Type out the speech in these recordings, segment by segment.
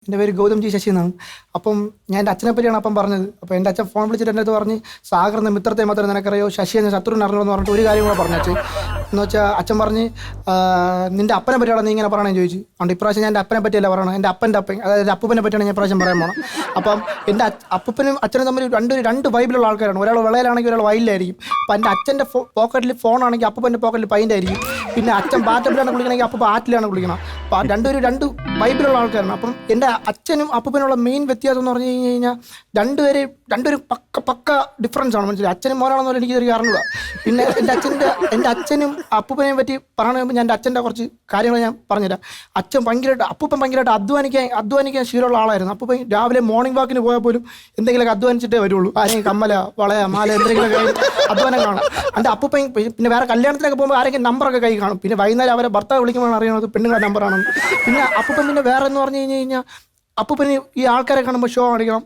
എൻ്റെ പേര് ഗൗതം ജി ശശി എന്നാണ്. അപ്പം ഞാൻ എൻ്റെ അച്ഛനെ പറ്റിയാണ് അപ്പം പറഞ്ഞത്. അപ്പോൾ എൻ്റെ അച്ഛൻ ഫോൺ വിളിച്ചിട്ട് എൻ്റെ അടുത്ത് പറഞ്ഞ് സാഗർ എന്ന മിത്രത്തെ മാത്രമേ നിനക്കറിയോ, ശശി എന്ന ശത്രുവിനെ അറിയണമെന്ന് പറഞ്ഞിട്ട് ഒരു കാര്യം കൂടെ പറഞ്ഞു അച്ഛൻ. എന്ന് വെച്ചാൽ അച്ഛൻ പറഞ്ഞ് നിൻ്റെ അപ്പനെ പറ്റിയാണ് നീ ഇങ്ങനെ പറയണമെന്ന് ചോദിച്ചു. അതുകൊണ്ട് ഇപ്രാവശ്യം ഞാൻ എൻ്റെ അപ്പനെ പറ്റിയല്ല പറയണം, എൻ്റെ അപ്പൻ്റെ അപ്പൻ, അതായത് അപ്പൂപ്പനെ പറ്റിയാണ് ഞാൻ ഇപ്രാവശ്യം പറയാൻ പോകണം. അപ്പം എൻ്റെ അപ്പൂപ്പനും അച്ഛനും തമ്മിൽ രണ്ട് വൈബിലുള്ള ആൾക്കാരാണ്. ഒരാൾ വിളയിലാണെങ്കിൽ ഒരാൾ വയലിലായിരിക്കും. അപ്പം എൻ്റെ അച്ഛൻ്റെ പോക്കറ്റിൽ ഫോണാണെങ്കിൽ അപ്പൂപ്പൻ്റെ പോക്കറ്റിൽ പൈൻ്റ് ആയിരിക്കും. പിന്നെ അച്ഛൻ ബാറ്റപ്പിലാണ് കുളിക്കണമെങ്കിൽ അപ്പൂപ്പ ആറ്റിലാണ് കുളിക്കണം. അപ്പം രണ്ട് വൈബിലുള്ള ആൾക്കാരാണ്. അപ്പം എൻ്റെ അച്ഛനും അപ്പൂപ്പനുള്ള മെയിൻ വ്യത്യാസം എന്ന് പറഞ്ഞു കഴിഞ്ഞാൽ രണ്ടുപേരും പക്ക ഡിഫറൻസ് ആണ്. മനസ്സിലായി? അച്ഛനും മോനാണെന്ന് എനിക്ക് ഇതൊരു കാരണമില്ല. പിന്നെ എൻ്റെ അച്ഛനും അപ്പൂപ്പനെയും പറ്റി പറയുമ്പോൾ ഞാൻ എൻ്റെ അച്ഛൻ്റെ കുറച്ച് കാര്യങ്ങൾ ഞാൻ പറഞ്ഞുതരാം. അപ്പൂപ്പൻ ഭയങ്കരമായിട്ട് അധ്വാനിക്കാൻ ശീലമുള്ള ആളായിരുന്നു. അപ്പൂപ്പൻ രാവിലെ മോർണിംഗ് വാക്കിന് പോയാൽ പോലും എന്തെങ്കിലുമൊക്കെ അധ്വാനിച്ചിട്ടേ വരുള്ളൂ. ആരെങ്കിലും കമ്മല, വളയ, മാല എന്തെങ്കിലുമൊക്കെ അധ്വാനം കാണും. എൻ്റെ അപ്പൂപ്പൻ പിന്നെ വേറെ കല്യാണത്തിനൊക്കെ പോകുമ്പോൾ ആരെങ്കിലും നമ്പറൊക്കെ കൈ കാണും. പിന്നെ വൈകുന്നേരം അവരെ ഭർത്താവ് വിളിക്കുമ്പോഴാണ് അറിയണത് പെണ്ണുങ്ങളുടെ നമ്പറാണെന്ന്. പിന്നെ അപ്പൂപ്പൻ പിന്നെ വേറെ എന്ന് പറഞ്ഞു കഴിഞ്ഞാൽ അപ്പൂപ്പന് ഈ ആൾക്കാരെ കാണുമ്പോൾ ഷോ കാണിക്കണം.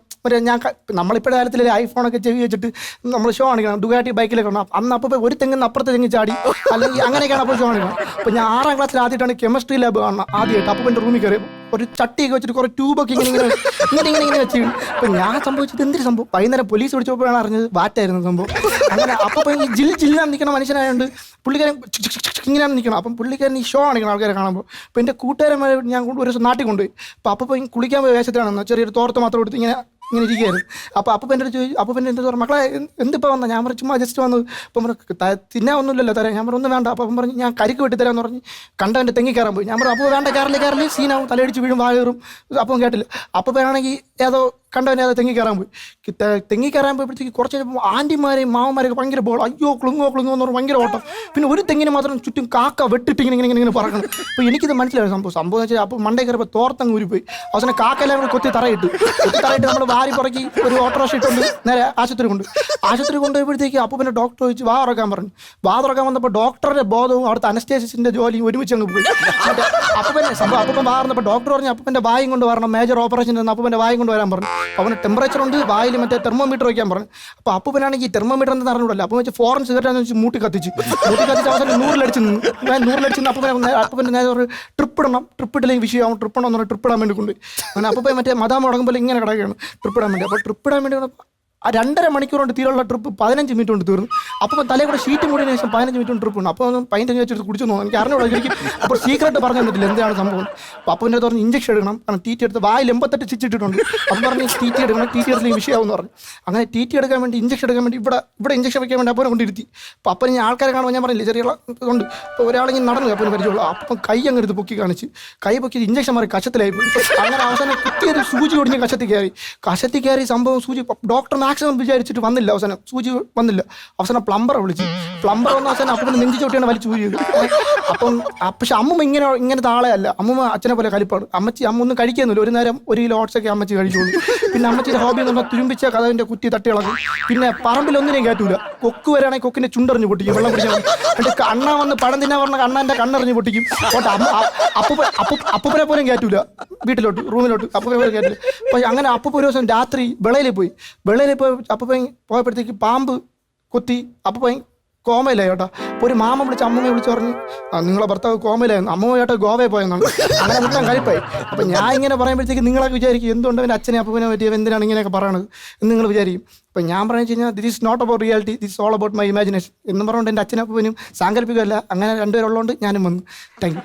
നമ്മളിപ്പോഴത്തെ കാലത്തിൽ ഐഫോണൊക്കെ ചെവി വെച്ചിട്ട് നമ്മൾ ഷോ കാണിക്കണം. ഡുഗാറ്റി ബൈക്കിലൊക്കെ കാണണം. അന്ന് അപ്പോൾ ഒരു തെങ്ങിന്ന് അപ്പുറത്തെ തെങ്ങി ചാടി അല്ലെങ്കിൽ അങ്ങനെയൊക്കെയാണ് അപ്പോൾ ഷോ കാണിക്കണം. അപ്പോൾ ഞാൻ 6ാം ക്ലാസ്സിൽ ആദ്യമായിട്ടാണ് കെമിസ്ട്രി ലാബ് കാണണം. ആദ്യമായിട്ട് അപ്പൂപ്പൻ്റെ റൂമിൽ കയറി ഒരു ചട്ടിയൊക്കെ വെച്ചിട്ട് കുറേ ട്യൂബൊക്കെ ഇങ്ങനെ വെച്ച്. അപ്പോൾ ഞാൻ സംഭവിച്ചത് എന്തൊരു സംഭവം, വൈകുന്നേരം പോലീസ് വിളിച്ചപ്പോഴാണ് അറിഞ്ഞത് വാറ്റായിരുന്നു സംഭവം. അങ്ങനെ അപ്പോൾ ഈ ജില്ലാൻ നിൽക്കുന്ന മനുഷ്യനായതുകൊണ്ട് പുള്ളിക്കാരൻ ഇങ്ങനെ നിൽക്കണം. അപ്പം പുള്ളിക്കാരൻ ഈ ഷോ കാണിക്കണം ആൾക്കാരെ കാണുമ്പോൾ. അപ്പോൾ എൻ്റെ കൂട്ടുകാരന്മാരെ ഞാൻ ഒരു ദിവസം നാട്ടിൽ കൊണ്ടുപോയി. അപ്പോൾ അപ്പോൾ കുളിക്കാൻ പോയ വേഷത്തിലാണെന്ന് ചെറിയൊരു തോർത്ത് മാത്രം എടുത്ത് ഇങ്ങനെ ഇരിക്കുകയായിരുന്നു. അപ്പോൾ അപ്പൂപ്പൻ്റെ അടുത്ത് ചോദിച്ചു, അപ്പൂപ്പൻ്റെ എന്താ പറഞ്ഞു, മക്കളെ എന്തിപ്പോൾ വന്നാൽ? ഞാൻ പറഞ്ഞു ചുമ്മാ ജസ്റ്റ് വന്നത്. അപ്പം തിന്നാൻ ഒന്നുമില്ലല്ലോ തരാം. ഞാൻ പറഞ്ഞു ഒന്നും വേണ്ട. അപ്പം പറഞ്ഞു ഞാൻ കരിക്ക് വെട്ടി തരാമെന്ന് പറഞ്ഞ് കണ്ടവൻ്റെ തെങ്ങി കയറാൻ പോയി. ഞാൻ പറഞ്ഞു അപ്പോൾ വേണ്ട, കയറില്ല സീനാവും, തലയടിച്ച് വീഴും, വാ കയറും. അപ്പം കേട്ടില്ല. അപ്പോൾ ആണെങ്കിൽ ഏതോ കണ്ടവനെ ഏതോ തെങ്ങി കയറാൻ പോയി. തെങ്ങി കയറാൻ പോയപ്പോഴത്തേക്ക് കുറച്ച് കഴിഞ്ഞപ്പോൾ ആൻറ്റിമാരെയും മാവന്മാരെയൊക്കെ ഭയങ്കര ബോൾ, അയ്യോ ക്ലുങ്ങോ എന്ന് പറഞ്ഞാൽ ഭയങ്കര ഓട്ടം. പിന്നെ ഒരു തെങ്ങിന് മാത്രം ചുറ്റും കാക്ക വെട്ടിട്ട് ഇങ്ങനെ പറക്കണം. അപ്പോൾ എനിക്കിത് മനസ്സിലായി സംഭവം എന്ന് വെച്ചാൽ അപ്പോൾ മണ്ടേ കയറിയപ്പോൾ തോർത്തങ്ങ് ഊരിപ്പോയി. അവസാനം കാക്കെല്ലാം കൂടി കൊത്തി തറയിട്ട് നമ്മൾ വാരി പുറക്കി ഒരു ഓട്ടോറിക്ഷ ഇട്ടുണ്ട് നേരെ ആശുപത്രി കൊണ്ടുപോയപ്പോഴത്തേക്ക് അപ്പൂപ്പൻ്റെ ഡോക്ടർ ചോദിച്ചു വാ തുറക്കാൻ പറഞ്ഞു. വാ തുറക്കാൻ വന്നപ്പോൾ ഡോക്ടറുടെ ബോധവും അവിടുത്തെ അനസ്തേസിൻ്റെ ജോലിയും ഒരുമിച്ച് അങ്ങ് പോയി. അപ്പൂപ്പൻ വാ പറഞ്ഞപ്പോൾ ഡോക്ടർ പറഞ്ഞു അപ്പൂപ്പൻ്റെ വായും കൊണ്ട് വരണം, മേജർ ഓപ്പറേഷൻ എന്ന് അപ്പൂപ്പൻ്റെ വായും കൊണ്ട് വരാൻ പറഞ്ഞു. അവന് ടെമ്പറേച്ചർ ഉണ്ട്, വായിൽ മറ്റേ തെർമോമീറ്റർ വയ്ക്കാൻ പറഞ്ഞു. അപ്പോൾ അപ്പൂപ്പനാണെങ്കിൽ തെർമോമീറ്റർ എന്ന് പറഞ്ഞില്ല. അപ്പോൾ വെച്ച് ഫോറൻ സിഗരറ്റാന്ന് വെച്ച് മൂട്ടി കത്തിച്ച് അവസാനം 100-ൽ അടിച്ച് അപ്പൂപ്പൻ്റെ നേരെ ഒരു ട്രിപ്പിടില്ലെങ്കിൽ വിഷയമാവും, ട്രിപ്പിടാൻ വേണ്ടി കൊണ്ടുപോയി. അങ്ങനെ അപ്പൂപ്പൻ മറ്റേ മതാ മുടങ്ങുമ്പോൾ ഇങ്ങനെ കിടക്കുകയാണ് ട്രിപ്പിടാൻ വേണ്ടി. അപ്പോൾ ട്രിപ്പിടാൻ വേണ്ടി ആ 2.5 മണിക്കൂർ കൊണ്ട് തീരുള്ള ട്രിപ്പ് 15 മിനിറ്റ് കൊണ്ട് തീർന്നു. അപ്പോൾ തലേ കൂടെ ഷീറ്റ് മൂടിയതിനു ശേഷം 15 മിനിറ്റ് ട്രിപ്പ് ഉണ്ട്. അപ്പോൾ പൈൻ്റ് വെച്ചിട്ട് കുടിച്ചു തോന്നുന്നു, എനിക്ക് അറിഞ്ഞൂടാ. എനിക്ക് അപ്പോൾ സീക്രട്ട് പറഞ്ഞു തന്നിട്ടില്ല എന്താണ് സംഭവം. അപ്പോൾ അപ്പൂൻ്റെ പറഞ്ഞ് ഇഞ്ചക്ഷൻ എടുക്കണം, കാരണം ടി ടി എടുത്ത് വായിൽ 88 സ്റ്റിച്ച് ഇട്ടിട്ടുണ്ട്. അപ്പം പറഞ്ഞ് ടി ടി എടുക്കണം, ടി ടി എടുത്ത് വിഷയമാവെന്ന് പറഞ്ഞു. അങ്ങനെ ടി ടി എടുക്കാൻ വേണ്ടി ഇഞ്ചക്ഷൻ എടുക്കാൻ വേണ്ടി ഇവിടെ ഇഞ്ചക്ഷൻ വയ്ക്കാൻ വേണ്ടി അപ്പനെ കൊണ്ടിരുത്തി. അപ്പോൾ അപ്പം ഞാൻ ആൾക്കാരെ കാണുമ്പോൾ ഞാൻ പറഞ്ഞില്ല ചെറിയ കൊണ്ട് ഇപ്പോൾ ഒരാളെങ്കിൽ നടന്നു അപ്പന് പരിചയമുള്ളൂ. അപ്പം കൈ അങ്ങ് എടുത്ത് പൊക്കി കാണിച്ച് കൈ പൊക്കി ഇഞ്ചക്ഷൻ മാറി കശത്തിലായി പോയി. അങ്ങനെ അവസാനം കുത്തിയത് സൂചി ഒടിഞ്ഞ് കശത്തി കയറി സംഭവം സൂചി ഡോക്ടർ മാക്സിമം വിചാരിച്ചിട്ട് വന്നില്ല. അവസാനം സൂചി വന്നില്ല. അവസാനം പ്ലംബറെ വിളിച്ചു. പ്ലംബർ വന്ന അവസാനം അപ്പം നെഞ്ചി ചോട്ടിയാണ് വലിച്ചു സൂചി. അപ്പം പക്ഷെ അമ്മ ഇങ്ങനത്തെ ആളെ അല്ല. അമ്മ അച്ഛനെ പോലെ കലിപ്പാണ്. അമ്മ ഒന്നും കഴിക്കുന്നില്ല. ഒരു നേരം 1 കിലോ ഓട്സൊക്കെ അമ്മച്ചി കഴിച്ചോളൂ. പിന്നെ അമ്മച്ചിയുടെ ഹോബി എന്ന് പറഞ്ഞാൽ തുരുമ്പിച്ച കഥവിൻ്റെ കുറ്റി തട്ടി ഇളകും. പിന്നെ പറമ്പിൽ ഒന്നിനെയും കയറ്റൂല. കൊക്ക് വരാണെങ്കിൽ കൊക്കിൻ്റെ ചുണ്ടറിഞ്ഞ് പൊട്ടിക്കും, വെള്ളം കുടിച്ചാൽ. എന്നിട്ട് അണ്ണ വന്ന് പഴം തിന്നാൻ പറഞ്ഞാൽ അണ്ണൻ്റെ കണ്ണെറിഞ്ഞ് പൊട്ടിക്കും. അപ്പൂപ്പനെ പോലും കയറ്റൂല വീട്ടിലോട്ട്, റൂമിലോട്ട്. അപ്പൂപ്പനെ പോലും കയറ്റില്ല. അപ്പോൾ അങ്ങനെ അപ്പൂപ്പ ഒരു ദിവസം രാത്രി വെളയിൽ പോയി അപ്പൂപ്പൻ പോയപ്പോഴത്തേക്ക് പാമ്പ് കൊത്തി. അപ്പൂപ്പൻ കോമയിലായി കേട്ടോ. അപ്പോൾ ഒരു മാമ വിളിച്ച് അമ്മയെ വിളിച്ച് പറഞ്ഞ് നിങ്ങളെ ഭർത്താവ് കോമയിലായിരുന്നു, അമ്മ ചേട്ടാ ഗോവയിൽ പോയെന്നാണ്. അങ്ങനെ മുട്ടാൻ കഴിപ്പായി. അപ്പം ഞാൻ ഇങ്ങനെ പറയുമ്പോഴത്തേക്ക് നിങ്ങളൊക്കെ വിചാരിക്കും എന്തുകൊണ്ട് അവൻ്റെ അച്ഛനെ അപ്പൂപ്പനെ പറ്റിയ എന്തിനാണ് ഇങ്ങനെയൊക്കെ പറയണത് എന്ന് നിങ്ങൾ വിചാരിക്കും. അപ്പം ഞാൻ പറഞ്ഞു കഴിഞ്ഞാൽ this is not about reality, this all about my imagination എന്ന് പറഞ്ഞുകൊണ്ട് എൻ്റെ അച്ഛനപ്പൂപ്പനും സാങ്കല്പികമല്ല. അങ്ങനെ രണ്ടുപേരുള്ളതുകൊണ്ട് ഞാനും വന്നു. Thank U.